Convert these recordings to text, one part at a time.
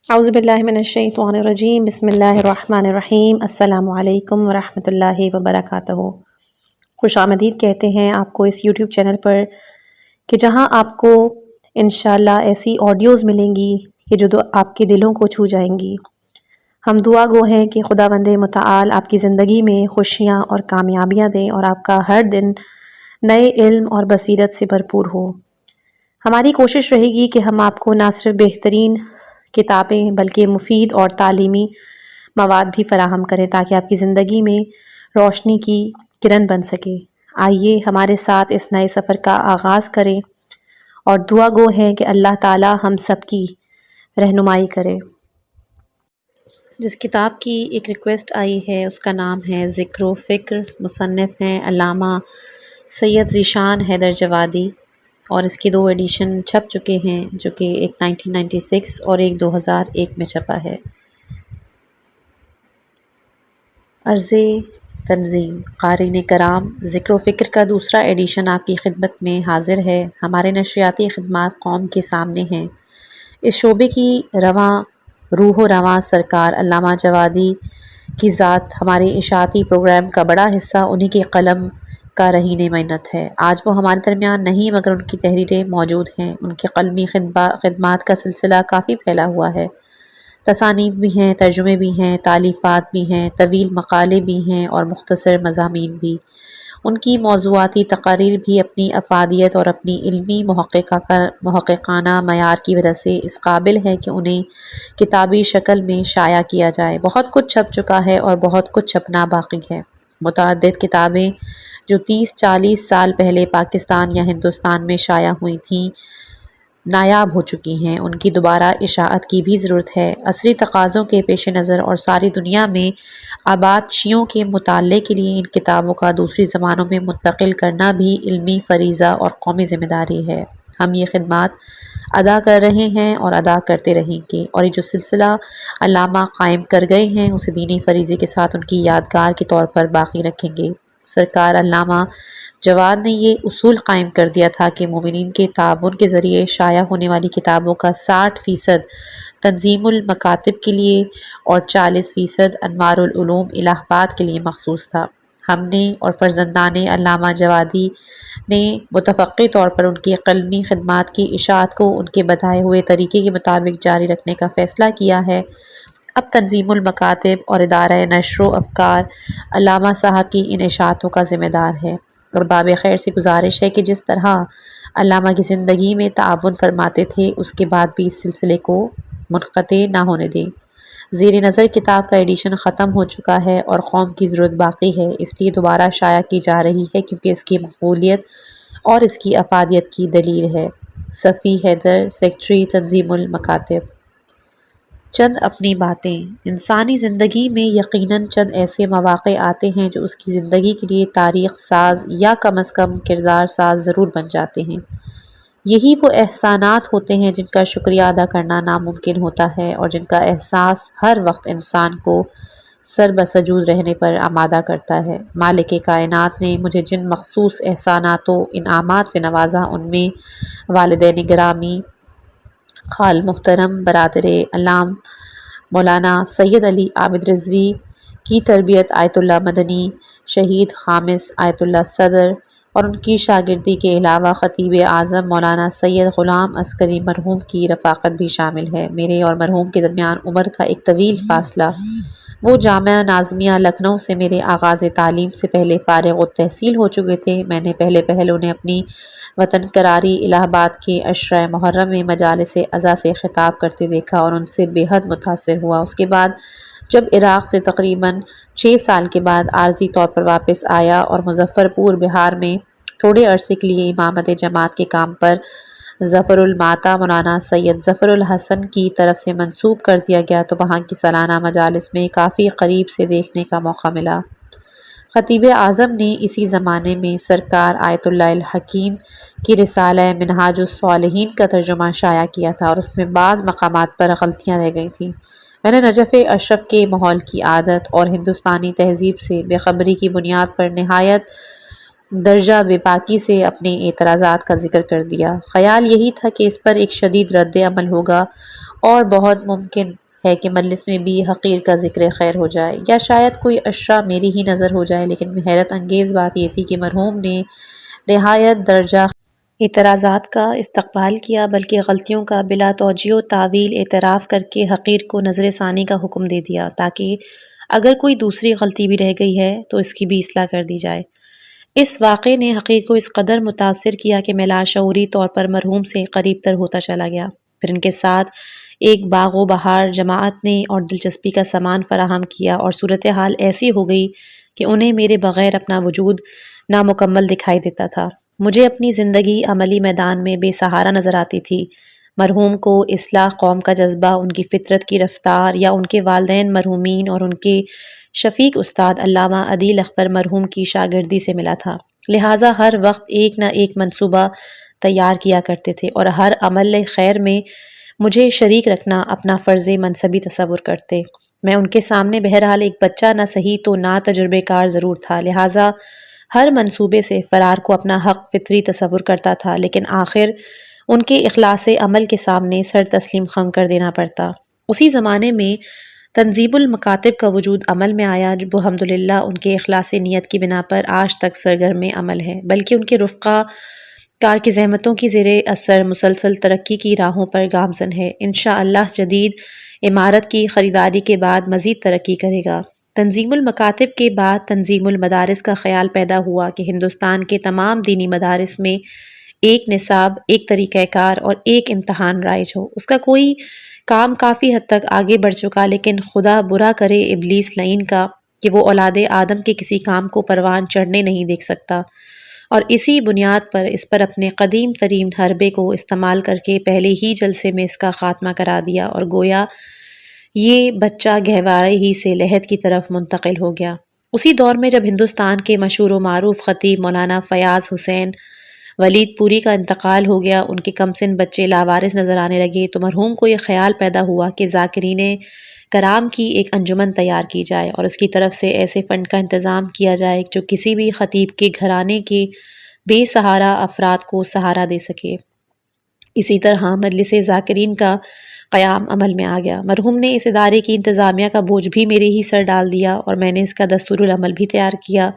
اعوذ باللہ من الشیطان الرجیم بسم اللہ الرحمن الرحیم السلام علیکم ورحمۃ اللہ وبرکاتہ۔ خوش آمدید کہتے ہیں آپ کو اس یوٹیوب چینل پر کہ جہاں آپ کو انشاءاللہ ایسی آڈیوز ملیں گی کہ جو آپ کے دلوں کو چھو جائیں گی۔ ہم دعا گو ہیں کہ خداوند متعال آپ کی زندگی میں خوشیاں اور کامیابیاں دیں اور آپ کا ہر دن نئے علم اور بصیرت سے بھرپور ہو۔ ہماری کوشش رہے گی کہ ہم آپ کو نہ صرف بہترین کتابیں بلکہ مفید اور تعلیمی مواد بھی فراہم کریں تاکہ آپ کی زندگی میں روشنی کی کرن بن سکے۔ آئیے ہمارے ساتھ اس نئے سفر کا آغاز کریں اور دعا گو ہیں کہ اللہ تعالی ہم سب کی رہنمائی کرے۔ جس کتاب کی ایک ریکویسٹ آئی ہے اس کا نام ہے ذکر و فکر، مصنف ہیں علامہ سید ذیشان حیدر جوادی، اور اس کے 2 ایڈیشن چھپ چکے ہیں جو کہ ایک 1996 اور ایک 2001 میں چھپا ہے۔ عرض تنظیم قارئین کرام، ذکر و فکر کا دوسرا ایڈیشن آپ کی خدمت میں حاضر ہے۔ ہمارے نشریاتی خدمات قوم کے سامنے ہیں۔ اس شعبے کی رواں روح و رواں سرکار علامہ جوادی کی ذات ہمارے اشاعتی پروگرام کا بڑا حصہ انہی کے قلم کا رہین منت ہے۔ آج وہ ہمارے درمیان نہیں مگر ان کی تحریریں موجود ہیں۔ ان کے قلمی خدمات کا سلسلہ کافی پھیلا ہوا ہے۔ تصانیف بھی ہیں، ترجمے بھی ہیں، تالیفات بھی ہیں، طویل مقالے بھی ہیں اور مختصر مضامین بھی۔ ان کی موضوعاتی تقاریر بھی اپنی افادیت اور اپنی علمی محققانہ معیار کی وجہ سے اس قابل ہے کہ انہیں کتابی شکل میں شائع کیا جائے۔ بہت کچھ چھپ چکا ہے اور بہت کچھ چھپنا باقی ہے۔ متعدد کتابیں جو 30-40 سال پہلے پاکستان یا ہندوستان میں شائع ہوئی تھیں نایاب ہو چکی ہیں۔ ان کی دوبارہ اشاعت کی بھی ضرورت ہے۔ عصری تقاضوں کے پیش نظر اور ساری دنیا میں آباد شیعوں کے مطالعے کے لیے ان کتابوں کا دوسری زبانوں میں منتقل کرنا بھی علمی فریضہ اور قومی ذمہ داری ہے۔ ہم یہ خدمات ادا کر رہے ہیں اور ادا کرتے رہیں گے، اور یہ جو سلسلہ علامہ قائم کر گئے ہیں اسے دینی فریضے کے ساتھ ان کی یادگار کے طور پر باقی رکھیں گے۔ سرکار علامہ جواد نے یہ اصول قائم کر دیا تھا کہ مومنین کے تعاون کے ذریعے شائع ہونے والی کتابوں کا 60% تنظیم المکاتب کے لیے اور 40% انوار العلوم الہ آباد کے لیے مخصوص تھا۔ ہم نے اور فرزندان علامہ جوادی نے متفقہ طور پر ان کی قلمی خدمات کی اشاعت کو ان کے بتائے ہوئے طریقے کے مطابق جاری رکھنے کا فیصلہ کیا ہے۔ اب تنظیم المکاتب اور ادارہ نشر و افکار علامہ صاحب کی ان اشاعتوں کا ذمہ دار ہے، اور باب خیر سے گزارش ہے کہ جس طرح علامہ کی زندگی میں تعاون فرماتے تھے اس کے بعد بھی اس سلسلے کو منقطع نہ ہونے دیں۔ زیر نظر کتاب کا ایڈیشن ختم ہو چکا ہے اور قوم کی ضرورت باقی ہے، اس لیے دوبارہ شائع کی جا رہی ہے کیونکہ اس کی مقبولیت اور اس کی افادیت کی دلیل ہے۔ صفی حیدر، سیکریٹری تنظیم المکاتب۔ چند اپنی باتیں۔ انسانی زندگی میں یقیناً چند ایسے مواقع آتے ہیں جو اس کی زندگی کے لیے تاریخ ساز یا کم از کم کردار ساز ضرور بن جاتے ہیں۔ یہی وہ احسانات ہوتے ہیں جن کا شکریہ ادا کرنا ناممکن ہوتا ہے اور جن کا احساس ہر وقت انسان کو سر بسجود رہنے پر آمادہ کرتا ہے۔ مالک کائنات نے مجھے جن مخصوص احسانات و انعامات سے نوازا ان میں والدین گرامی، خال محترم برادر علام مولانا سید علی عابد رضوی کی تربیت آیت اللہ مدنی، شہید خامس آیت اللہ صدر اور ان کی شاگردی کے علاوہ خطیب اعظم مولانا سید غلام عسکری مرحوم کی رفاقت بھی شامل ہے۔ میرے اور مرحوم کے درمیان عمر کا ایک طویل فاصلہ۔ وہ جامعہ نازمیہ لکھنؤ سے میرے آغاز تعلیم سے پہلے فارغ التحصیل ہو چکے تھے۔ میں نے پہلے انہیں اپنی وطن قراری الہ آباد کے عشرہ محرم میں مجالس عزا سے خطاب کرتے دیکھا اور ان سے بے حد متاثر ہوا۔ اس کے بعد جب عراق سے تقریباً 6 سال کے بعد عارضی طور پر واپس آیا اور مظفر پور بہار میں تھوڑے عرصے کے لیے امامت جماعت کے کام پر ظفر المعطا مولانا سید ظفر الحسن کی طرف سے منسوب کر دیا گیا تو وہاں کی سالانہ مجالس میں کافی قریب سے دیکھنے کا موقع ملا۔ خطیب اعظم نے اسی زمانے میں سرکار آیت اللہ الحکیم کی رسالہ منہاج الصالحین کا ترجمہ شائع کیا تھا اور اس میں بعض مقامات پر غلطیاں رہ گئی تھیں۔ میں نے نجف اشرف کے ماحول کی عادت اور ہندوستانی تہذیب سے بے خبری کی بنیاد پر نہایت درجہ بے باکی سے اپنے اعتراضات کا ذکر کر دیا۔ خیال یہی تھا کہ اس پر ایک شدید رد عمل ہوگا اور بہت ممکن ہے کہ مجلس میں بھی حقیر کا ذکر خیر ہو جائے یا شاید کوئی اشرا میری ہی نظر ہو جائے، لیکن حیرت انگیز بات یہ تھی کہ مرحوم نے نہایت درجہ اعتراضات کا استقبال کیا، بلکہ غلطیوں کا بلا توجیہ و تاویل اعتراف کر کے حقیر کو نظر ثانی کا حکم دے دیا تاکہ اگر کوئی دوسری غلطی بھی رہ گئی ہے تو اس کی بھی اصلاح کر دی جائے۔ اس واقعے نے حقیر کو اس قدر متاثر کیا کہ میں لاشعوری طور پر مرحوم سے قریب تر ہوتا چلا گیا۔ پھر ان کے ساتھ ایک باغ و بہار جماعت نے اور دلچسپی کا سامان فراہم کیا اور صورتحال ایسی ہو گئی کہ انہیں میرے بغیر اپنا وجود نامکمل دکھائی دیتا تھا۔ مجھے اپنی زندگی عملی میدان میں بے سہارا نظر آتی تھی۔ مرحوم کو اصلاح قوم کا جذبہ ان کی فطرت کی رفتار یا ان کے والدین مرحومین اور ان کے شفیق استاد علامہ عدیل اختر مرحوم کی شاگردی سے ملا تھا، لہٰذا ہر وقت ایک نہ ایک منصوبہ تیار کیا کرتے تھے اور ہر عمل خیر میں مجھے شریک رکھنا اپنا فرض منصبی تصور کرتے۔ میں ان کے سامنے بہرحال ایک بچہ نہ صحیح تو نہ تجربے کار ضرور تھا، لہٰذا ہر منصوبے سے فرار کو اپنا حق فطری تصور کرتا تھا، لیکن آخر ان کے اخلاص عمل کے سامنے سر تسلیم خم کر دینا پڑتا۔ اسی زمانے میں تنظیم المکاتب کا وجود عمل میں آیا جو الحمدللہ ان کے اخلاص نیت کی بنا پر آج تک سرگرم عمل ہے، بلکہ ان کے رفقا کار کی زحمتوں کی زیر اثر مسلسل ترقی کی راہوں پر گامزن ہے۔ انشاءاللہ جدید عمارت کی خریداری کے بعد مزید ترقی کرے گا۔ تنظیم المکاتب کے بعد تنظیم المدارس کا خیال پیدا ہوا کہ ہندوستان کے تمام دینی مدارس میں ایک نصاب، ایک طریقہ کار اور ایک امتحان رائج ہو۔ اس کا کوئی کام کافی حد تک آگے بڑھ چکا، لیکن خدا برا کرے ابلیس لعین کا کہ وہ اولاد آدم کے کسی کام کو پروان چڑھنے نہیں دیکھ سکتا، اور اسی بنیاد پر اس پر اپنے قدیم ترین حربے کو استعمال کر کے پہلے ہی جلسے میں اس کا خاتمہ کرا دیا اور گویا یہ بچہ گہوارے ہی سے لحد کی طرف منتقل ہو گیا۔ اسی دور میں جب ہندوستان کے مشہور و معروف خطیب مولانا فیاض حسین ولید پوری کا انتقال ہو گیا، ان کے کم سن بچے لاوارث نظر آنے لگے، تو مرحوم کو یہ خیال پیدا ہوا کہ ذاکرین کرام کی ایک انجمن تیار کی جائے اور اس کی طرف سے ایسے فنڈ کا انتظام کیا جائے جو کسی بھی خطیب کے گھرانے کے بے سہارا افراد کو سہارا دے سکے۔ اسی طرح مجلس ذاکرین کا قیام عمل میں آ گیا۔ مرحوم نے اس ادارے کی انتظامیہ کا بوجھ بھی میرے ہی سر ڈال دیا اور میں نے اس کا دستور العمل بھی تیار کیا،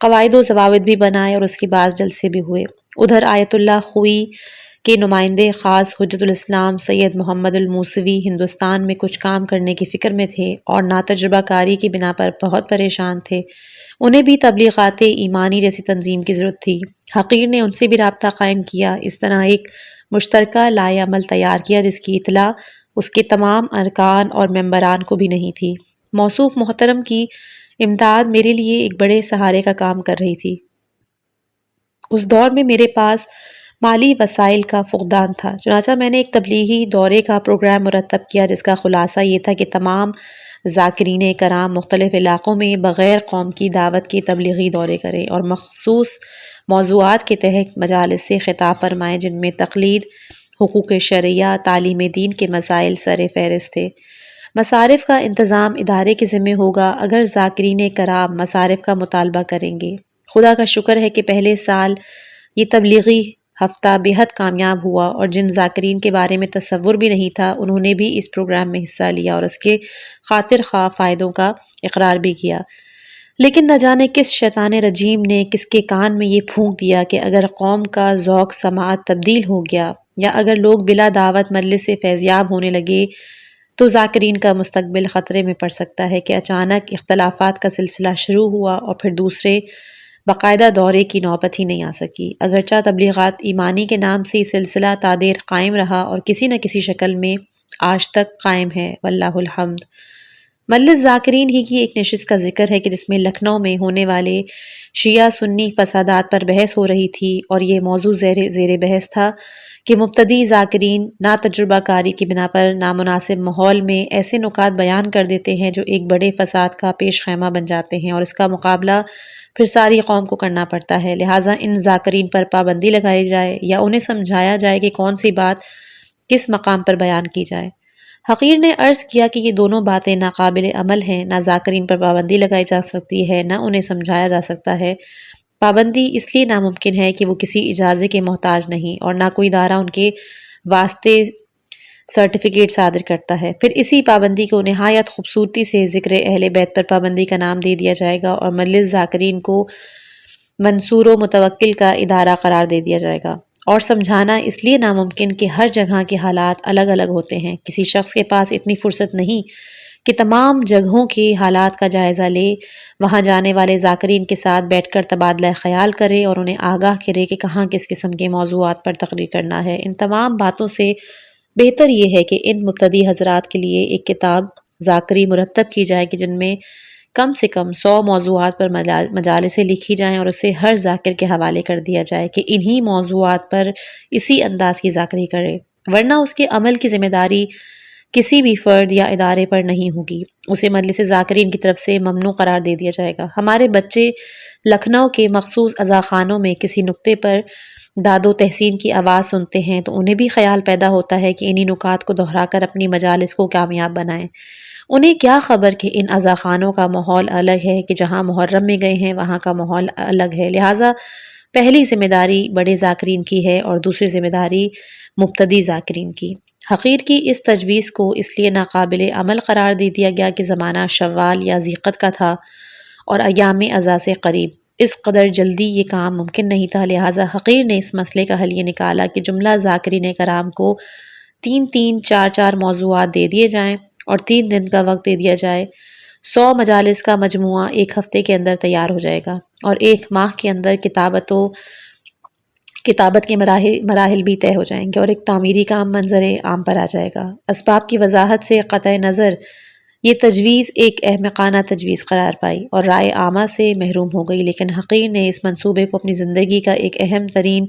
قواعد و ضوابط بھی بنائے اور اس کے بعد جلسے بھی ہوئے۔ ادھر آیت اللہ خوئی کے نمائندے خاص حجت الاسلام سید محمد الموسوی ہندوستان میں کچھ کام کرنے کی فکر میں تھے اور ناتجربہ کاری کی بنا پر بہت پریشان تھے۔ انہیں بھی تبلیغات ایمانی جیسی تنظیم کی ضرورت تھی۔ حقیر نے ان سے بھی رابطہ قائم کیا، اس طرح ایک مشترکہ لائحہ عمل تیار کیا جس کی اطلاع اس کے تمام ارکان اور ممبران کو بھی نہیں تھی۔ موصوف محترم کی امداد میرے لیے ایک بڑے سہارے کا کام کر رہی تھی۔ اس دور میں میرے پاس مالی وسائل کا فقدان تھا، چنانچہ میں نے ایک تبلیغی دورے کا پروگرام مرتب کیا جس کا خلاصہ یہ تھا کہ تمام ذاکرین کرام مختلف علاقوں میں بغیر قوم کی دعوت کے تبلیغی دورے کریں اور مخصوص موضوعات کے تحت مجالس سے خطاب فرمائیں جن میں تقلید، حقوق شرعیہ، تعلیم دین کے مسائل سر فہرست تھے۔ مصارف کا انتظام ادارے کے ذمہ ہوگا اگر ذاکرین کرام مصارف کا مطالبہ کریں گے۔ خدا کا شکر ہے کہ پہلے سال یہ تبلیغی ہفتہ بے حد کامیاب ہوا اور جن ذاکرین کے بارے میں تصور بھی نہیں تھا انہوں نے بھی اس پروگرام میں حصہ لیا اور اس کے خاطر خواہ فائدوں کا اقرار بھی کیا۔ لیکن نہ جانے کس شیطان رجیم نے کس کے کان میں یہ پھونک دیا کہ اگر قوم کا ذوق سماعت تبدیل ہو گیا یا اگر لوگ بلا دعوت مجلس سے فیضیاب ہونے لگے تو ذاکرین کا مستقبل خطرے میں پڑ سکتا ہے کہ اچانک اختلافات کا سلسلہ شروع ہوا اور پھر دوسرے باقاعدہ دورے کی نوبت ہی نہیں آ سکی۔ اگرچہ تبلیغات ایمانی کے نام سے یہ سلسلہ تادیر قائم رہا اور کسی نہ کسی شکل میں آج تک قائم ہے، واللہ الحمد۔ مجلس ذاکرین ہی کی ایک نشست کا ذکر ہے کہ جس میں لکھنؤ میں ہونے والے شیعہ سنی فسادات پر بحث ہو رہی تھی اور یہ موضوع زیر بحث تھا کہ مبتدی ذاکرین ناتجربہ کاری کی بنا پر نامناسب ماحول میں ایسے نکات بیان کر دیتے ہیں جو ایک بڑے فساد کا پیش خیمہ بن جاتے ہیں اور اس کا مقابلہ پھر ساری قوم کو کرنا پڑتا ہے، لہٰذا ان ذاکرین پر پابندی لگائی جائے یا انہیں سمجھایا جائے کہ کون سی بات کس مقام پر بیان کی جائے۔ حقیر نے عرض کیا کہ یہ دونوں باتیں ناقابل عمل ہیں، نہ ذاکرین پر پابندی لگائی جا سکتی ہے نہ انہیں سمجھایا جا سکتا ہے۔ پابندی اس لیے ناممکن ہے کہ وہ کسی اجازے کے محتاج نہیں اور نہ کوئی ادارہ ان کے واسطے سرٹیفکیٹ صادر کرتا ہے۔ پھر اسی پابندی کو نہایت خوبصورتی سے ذکر اہل بیت پر پابندی کا نام دے دیا جائے گا اور مجلس ذاکرین کو منصور و متوکل کا ادارہ قرار دے دیا جائے گا۔ اور سمجھانا اس لیے ناممکن کہ ہر جگہ کے حالات الگ الگ ہوتے ہیں، کسی شخص کے پاس اتنی فرصت نہیں کہ تمام جگہوں کے حالات کا جائزہ لے، وہاں جانے والے ذاکرین کے ساتھ بیٹھ کر تبادلہ خیال کرے اور انہیں آگاہ کرے کہ کہاں کس قسم کے موضوعات پر تقریر کرنا ہے۔ ان تمام باتوں سے بہتر یہ ہے کہ ان مبتدی حضرات کے لیے ایک کتاب ذاکری مرتب کی جائے کہ جن میں کم سے کم 100 موضوعات پر مجالسیں لکھی جائیں اور اسے ہر ذاکر کے حوالے کر دیا جائے کہ انہی موضوعات پر اسی انداز کی ذاکری کرے، ورنہ اس کے عمل کی ذمہ داری کسی بھی فرد یا ادارے پر نہیں ہوگی، اسے مجلس ذاکرین کی طرف سے ممنوع قرار دے دیا جائے گا۔ ہمارے بچے لکھنؤ کے مخصوص عزاخانوں میں کسی نکتے پر داد و تحسین کی آواز سنتے ہیں تو انہیں بھی خیال پیدا ہوتا ہے کہ انہی نکات کو دہرا کر اپنی مجالس کو کامیاب بنائیں۔ انہیں کیا خبر کہ ان عزاخانوں کا ماحول الگ ہے، کہ جہاں محرم میں گئے ہیں وہاں کا ماحول الگ ہے۔ لہٰذا پہلی ذمہ داری بڑے ذاکرین کی ہے اور دوسری ذمہ داری مبتدی ذاکرین کی۔ حقیر کی اس تجویز کو اس لیے ناقابل عمل قرار دے دیا گیا کہ زمانہ شوال یا ذیقعد کا تھا اور ایام اذا سے قریب، اس قدر جلدی یہ کام ممکن نہیں تھا۔ لہٰذا حقیر نے اس مسئلے کا حل یہ نکالا کہ جملہ ذاکرین کرام کو 3 4 موضوعات دے دیے جائیں اور 3 دن کا وقت دے دیا جائے۔ 100 مجالس کا مجموعہ 1 ہفتے کے اندر تیار ہو جائے گا اور 1 ماہ کے اندر کتابت کے مراحل بھی طے ہو جائیں گے اور ایک تعمیری کام منظر عام پر آ جائے گا۔ اسباب کی وضاحت سے قطع نظر یہ تجویز ایک احمقانہ تجویز قرار پائی اور رائے عامہ سے محروم ہو گئی، لیکن حقیر نے اس منصوبے کو اپنی زندگی کا ایک اہم ترین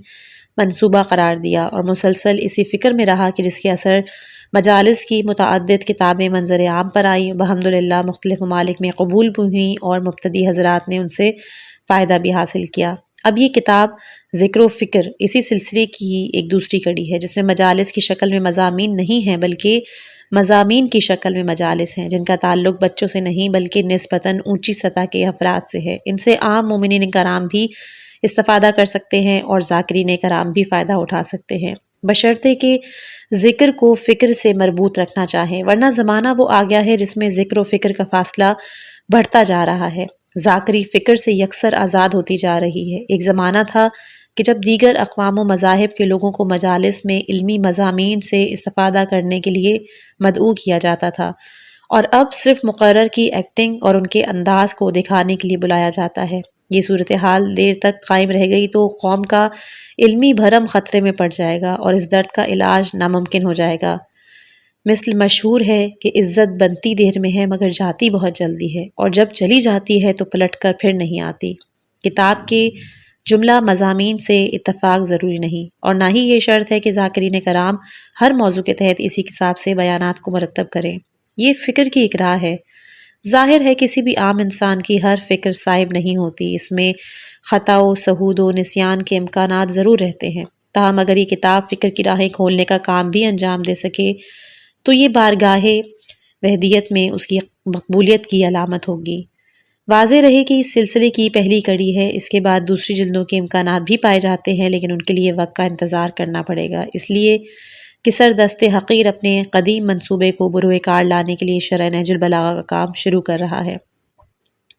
منصوبہ قرار دیا اور مسلسل اسی فکر میں رہا کہ جس کے اثر مجالس کی متعدد کتابیں منظر عام پر آئیں، الحمدللہ مختلف ممالک میں قبول بھی ہوئیں اور مبتدی حضرات نے ان سے فائدہ بھی حاصل کیا۔ اب یہ کتاب ذکر و فکر اسی سلسلے کی ایک دوسری کڑی ہے جس میں مجالس کی شکل میں مضامین نہیں ہیں بلکہ مضامین کی شکل میں مجالس ہیں، جن کا تعلق بچوں سے نہیں بلکہ نسبتاً اونچی سطح کے افراد سے ہے۔ ان سے عام مومنین کرام بھی استفادہ کر سکتے ہیں اور ذاکرین کرام بھی فائدہ اٹھا سکتے ہیں، بشرطے کہ ذکر کو فکر سے مربوط رکھنا چاہیں، ورنہ زمانہ وہ آ گیا ہے جس میں ذکر و فکر کا فاصلہ بڑھتا جا رہا ہے، ذاکری فکر سے یکسر آزاد ہوتی جا رہی ہے۔ ایک زمانہ تھا کہ جب دیگر اقوام و مذاہب کے لوگوں کو مجالس میں علمی مضامین سے استفادہ کرنے کے لیے مدعو کیا جاتا تھا، اور اب صرف مقرر کی ایکٹنگ اور ان کے انداز کو دکھانے کے لیے بلایا جاتا ہے۔ یہ صورتحال دیر تک قائم رہ گئی تو قوم کا علمی بھرم خطرے میں پڑ جائے گا اور اس درد کا علاج ناممکن ہو جائے گا۔ مثل مشہور ہے کہ عزت بنتی دیر میں ہے مگر جاتی بہت جلدی ہے، اور جب چلی جاتی ہے تو پلٹ کر پھر نہیں آتی۔ کتاب کے جملہ مضامین سے اتفاق ضروری نہیں، اور نہ ہی یہ شرط ہے کہ ذاکرین کرام ہر موضوع کے تحت اسی حساب سے بیانات کو مرتب کریں۔ یہ فکر کی ایک راہ ہے۔ ظاہر ہے کسی بھی عام انسان کی ہر فکر صائب نہیں ہوتی، اس میں خطا و سہود و نسیان کے امکانات ضرور رہتے ہیں، تاہم اگر یہ کتاب فکر کی راہیں کھولنے کا کام بھی انجام دے سکے تو یہ بارگاہ وحدیت میں اس کی مقبولیت کی علامت ہوگی۔ واضح رہے کہ اس سلسلے کی پہلی کڑی ہے، اس کے بعد دوسری جلدوں کے امکانات بھی پائے جاتے ہیں، لیکن ان کے لیے وقت کا انتظار کرنا پڑے گا، اس لیے کہ سردست حقیر اپنے قدیم منصوبے کو بروئے کار لانے کے لیے شرح نہج البلاغہ کا کام شروع کر رہا ہے،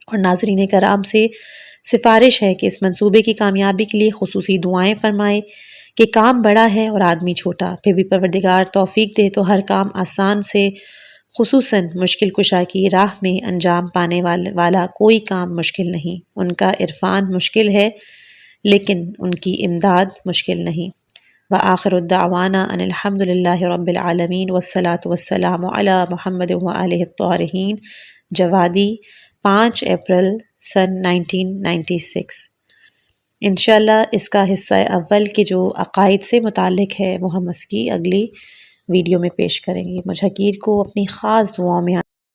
اور ناظرین کرام سے سفارش ہے کہ اس منصوبے کی کامیابی کے لیے خصوصی دعائیں فرمائے کہ کام بڑا ہے اور آدمی چھوٹا، پھر بھی پروردگار توفیق دے تو ہر کام آسان سے، خصوصاً مشکل کشا کی راہ میں انجام پانے والا کوئی کام مشکل نہیں۔ ان کا عرفان مشکل ہے لیکن ان کی امداد مشکل نہیں۔ وآخر الدعوانا ان الحمد للہ رب العالمین والصلاة والسلام علی محمد وآلہ الطاہرین۔ جوادی، 5 اپریل سن 1996۔ انشاءاللہ اس کا حصہ اول کے جو عقائد سے متعلق ہے وہ ہم اس کی اگلی ویڈیو میں پیش کریں گے۔ مجھ حقیر کو اپنی خاص دعاؤں میں